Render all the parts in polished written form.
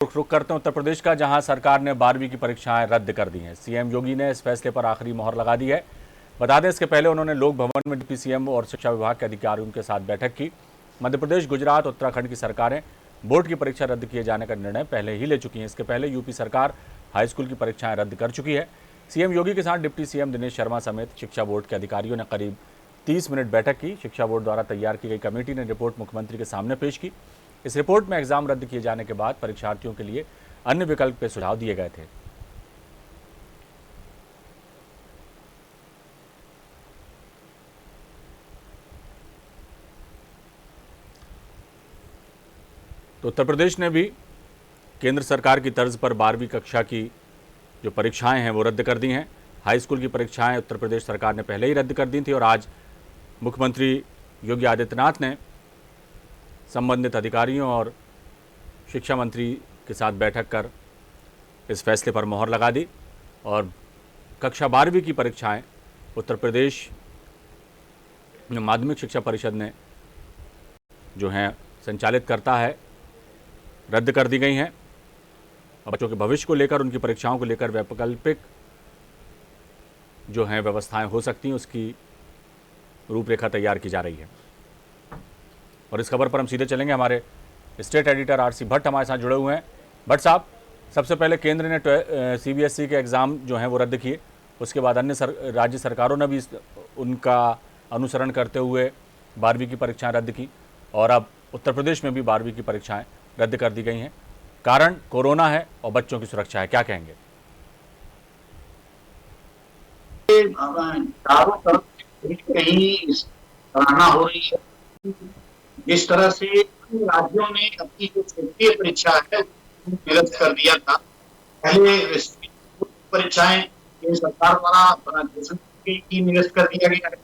रुख करते हैं उत्तर प्रदेश का, जहां सरकार ने 12वीं की परीक्षाएं रद्द कर दी हैं। सीएम योगी ने इस फैसले पर आखिरी मोहर लगा दी है। बता दें, इसके पहले उन्होंने लोक भवन में डिप्टी सीएम और शिक्षा विभाग के अधिकारियों के साथ बैठक की। मध्य प्रदेश, गुजरात, उत्तराखंड की सरकारें बोर्ड की परीक्षा रद्द किए जाने का निर्णय पहले ही ले चुकी हैं। इसके पहले यूपी सरकार हाईस्कूल की परीक्षाएं रद्द कर चुकी है। सीएम योगी के साथ डिप्टी सीएम दिनेश शर्मा समेत शिक्षा बोर्ड के अधिकारियों ने करीब 30 मिनट बैठक की। शिक्षा बोर्ड द्वारा तैयार की गई कमेटी ने रिपोर्ट मुख्यमंत्री के सामने पेश की। इस रिपोर्ट में एग्जाम रद्द किए जाने के बाद परीक्षार्थियों के लिए अन्य विकल्प के सुझाव दिए गए थे। तो उत्तर प्रदेश ने भी केंद्र सरकार की तर्ज पर 12वीं कक्षा की जो परीक्षाएं हैं वो रद्द कर दी हैं। हाई स्कूल की परीक्षाएं उत्तर प्रदेश सरकार ने पहले ही रद्द कर दी थी और आज मुख्यमंत्री योगी आदित्यनाथ ने संबंधित अधिकारियों और शिक्षा मंत्री के साथ बैठक कर इस फैसले पर मोहर लगा दी और कक्षा 12वीं की परीक्षाएं उत्तर प्रदेश माध्यमिक शिक्षा परिषद ने जो हैं संचालित करता है रद्द कर दी गई हैं। बच्चों के भविष्य को लेकर, उनकी परीक्षाओं को लेकर वैकल्पिक जो हैं व्यवस्थाएं हो सकती हैं, उसकी रूपरेखा तैयार की जा रही है। और इस खबर पर हम सीधे चलेंगे, हमारे स्टेट एडिटर आरसी भट्ट हमारे साथ जुड़े हुए हैं। भट्ट साहब, सबसे पहले केंद्र ने सीबीएसई के एग्ज़ाम जो हैं वो रद्द किए, उसके बाद अन्य राज्य सरकारों ने भी उनका अनुसरण करते हुए 12वीं की परीक्षाएं रद्द की और अब उत्तर प्रदेश में भी 12वीं की परीक्षाएं रद्द कर दी गई हैं। कारण कोरोना है और बच्चों की सुरक्षा है, क्या कहेंगे? चारों तरफ कहीं सराहना हो रही है जिस तरह से राज्यों ने अपनी जो क्षेत्रीय परीक्षा है निरस्त कर दिया था। पहले परीक्षाएं केंद्र सरकार द्वारा घोषित की निरस्त कर दिया गया है,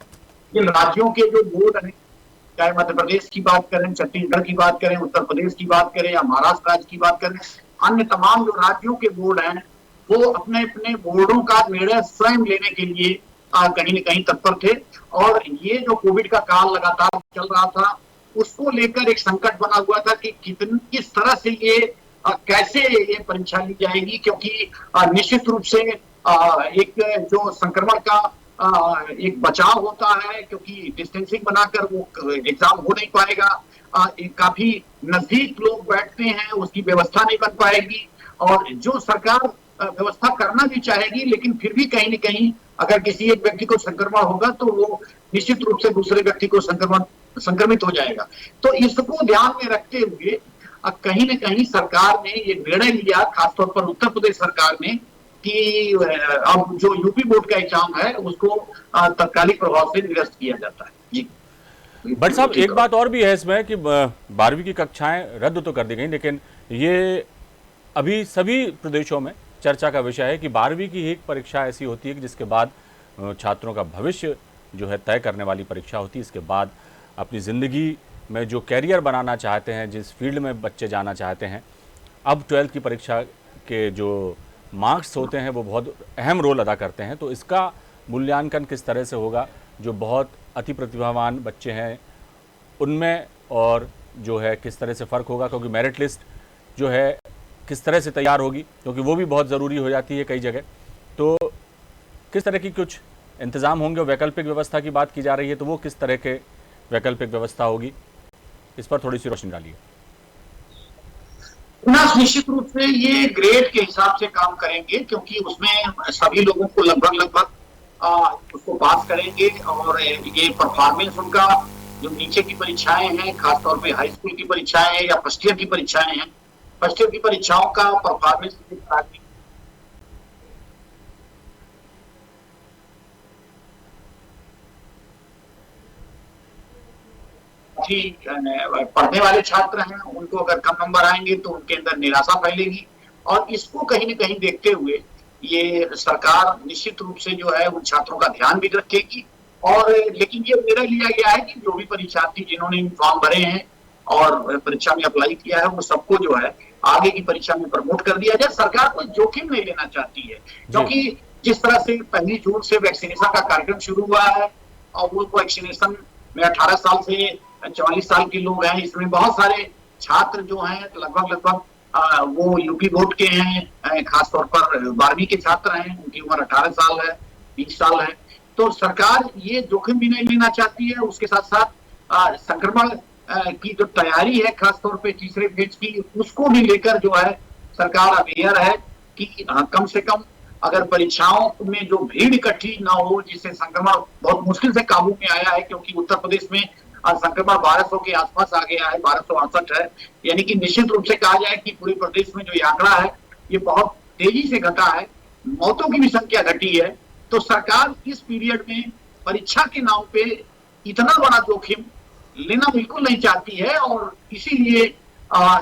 लेकिन राज्यों के जो बोर्ड हैं, चाहे मध्य प्रदेश की बात करें, छत्तीसगढ़ की बात करें, उत्तर प्रदेश की बात करें या महाराष्ट्र राज्य की बात करें, अन्य तमाम जो राज्यों के बोर्ड हैं वो अपने अपने बोर्डों का निर्णय स्वयं लेने के लिए कहीं न कहीं तत्पर थे। और ये जो कोविड का काल लगातार चल रहा था उसको लेकर एक संकट बना हुआ था कि किस तरह से ये कैसे ये परीक्षा ली जाएगी, क्योंकि निश्चित रूप से एक जो संक्रमण का एक बचाव होता है, क्योंकि डिस्टेंसिंग बनाकर वो एग्जाम हो नहीं पाएगा। काफी नजदीक लोग बैठते हैं, उसकी व्यवस्था नहीं बन पाएगी और जो सरकार व्यवस्था करना भी चाहेगी लेकिन फिर भी कहीं न कहीं अगर किसी एक व्यक्ति को संक्रमण होगा तो वो निश्चित रूप से दूसरे व्यक्ति को संक्रमित हो जाएगा। तो इसको ध्यान में रखते हुए कहीं न कहीं सरकार ने ये निर्णय लिया, खासतौर पर उत्तर प्रदेश सरकार ने, कि अब जो यूपी बोर्ड का एग्जाम है उसको तत्कालिक प्रभाव से निरस्त किया जाता है। जी बट साहब, एक बात और भी है इसमें कि 12वीं की कक्षाएं रद्द तो कर दी गई, लेकिन ये अभी सभी प्रदेशों में चर्चा का विषय है कि 12वीं की एक परीक्षा ऐसी होती है कि जिसके बाद छात्रों का भविष्य जो है तय करने वाली परीक्षा होती है। इसके बाद अपनी ज़िंदगी में जो कैरियर बनाना चाहते हैं, जिस फील्ड में बच्चे जाना चाहते हैं, अब 12th की परीक्षा के जो मार्क्स होते हैं वो बहुत अहम रोल अदा करते हैं। तो इसका मूल्यांकन किस तरह से होगा? जो बहुत अति प्रतिभावान बच्चे हैं उनमें और जो है किस तरह से फ़र्क होगा, क्योंकि मेरिट लिस्ट जो है किस तरह से तैयार होगी, क्योंकि वो भी बहुत ज़रूरी हो जाती है कई जगह। तो किस तरह की कुछ इंतज़ाम होंगे? वैकल्पिक व्यवस्था की बात की जा रही है, तो वो किस तरह के वैकल्पिक व्यवस्था होगी, इस पर थोड़ी सी रोशनी डालिए। निश्चित रूप से ये ग्रेड के हिसाब से काम करेंगे, क्योंकि उसमें सभी लोगों को लगभग उसको पास करेंगे और ये परफॉर्मेंस उनका जो नीचे की परीक्षाएं हैं, खासतौर पे हाई स्कूल की परीक्षाएं हैं या फर्स्ट ईयर की परीक्षाएं हैं, फर्स्ट ईयर की परीक्षाओं का परफॉर्मेंस पढ़ने वाले छात्र हैं उनको अगर कम नंबर आएंगे तो उनके अंदर निराशा फैलेगी। और इसको कहीं न कहीं देखते हुए ये सरकार निश्चित रूप से जो है उन छात्रों का ध्यान भी रखेगी। और लेकिन ये निर्णय लिया गया है कि जो भी परीक्षार्थी जिन्होंने फॉर्म भरे हैं और परीक्षा में अप्लाई किया है वो सबको जो है आगे की परीक्षा में प्रमोट कर दिया जाए। सरकार कोई जोखिम नहीं लेना चाहती है, क्योंकि जिस तरह से 1 जून से वैक्सीनेशन का कार्यक्रम शुरू हुआ है और वो वैक्सीनेशन में 18 साल से 44 साल के लोग हैं, इसमें बहुत सारे छात्र जो हैं लगभग वो यूपी बोर्ड के हैं, खासतौर पर 12वीं के छात्र हैं, उनकी उम्र 18 साल है, 20 साल है। तो सरकार ये जोखिम भी नहीं लेना चाहती है। उसके साथ साथ संक्रमण की जो तैयारी है, खासतौर पे तीसरे फेज की, उसको भी लेकर जो है सरकार अवेयर है कि कम से कम अगर परीक्षाओं में जो भीड़ इकट्ठी ना हो, जिससे संक्रमण बहुत मुश्किल से काबू में आया है, क्योंकि उत्तर प्रदेश में संक्रमण 1200 के आसपास आ गया है, 1268 है। यानी कि निश्चित रूप से कहा जाए कि पूरे प्रदेश में जो ये आंकड़ा है ये बहुत तेजी से घटा है, मौतों की भी संख्या घटी है। तो सरकार इस पीरियड में परीक्षा के नाम पे इतना बड़ा जोखिम लेना बिल्कुल नहीं चाहती है, और इसीलिए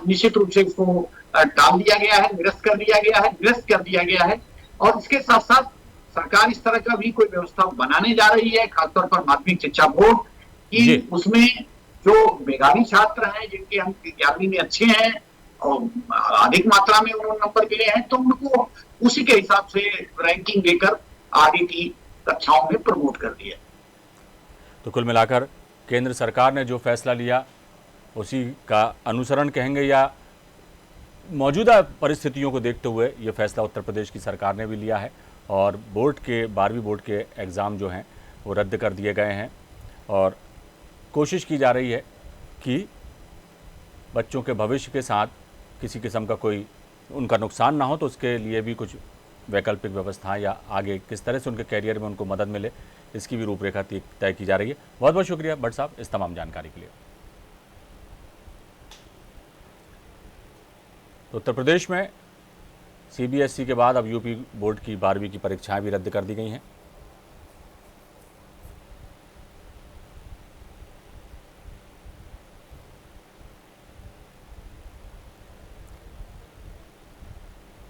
निश्चित रूप से इसको टाल दिया गया है, निरस्त कर दिया गया है। और इसके साथ साथ सरकार इस तरह का भी कोई व्यवस्था बनाने जा रही है, खासतौर पर माध्यमिक शिक्षा बोर्ड की, उसमें जो मेधावी छात्र हैं, जिनके अंक 11वीं में अच्छे हैं और अधिक मात्रा में उन्होंने नंबर मिले हैं, तो उनको उसी के हिसाब से रैंकिंग देकर आगे की कक्षाओं में प्रमोट कर दिया। तो कुल मिलाकर केंद्र सरकार ने जो फैसला लिया उसी का अनुसरण कहेंगे, या मौजूदा परिस्थितियों को देखते हुए ये फैसला उत्तर प्रदेश की सरकार ने भी लिया है और बोर्ड के 12वीं बोर्ड के एग्ज़ाम जो हैं वो रद्द कर दिए गए हैं, और कोशिश की जा रही है कि बच्चों के भविष्य के साथ किसी किस्म का कोई उनका नुकसान ना हो, तो उसके लिए भी कुछ वैकल्पिक व्यवस्था या आगे किस तरह से उनके कैरियर में उनको मदद मिले, इसकी भी रूपरेखा तय की जा रही है। बहुत बहुत शुक्रिया भट्ट साहब इस तमाम जानकारी के लिए। तो उत्तर प्रदेश में सीबीएसई के बाद अब यूपी बोर्ड की 12वीं की परीक्षाएं भी रद्द कर दी गई हैं।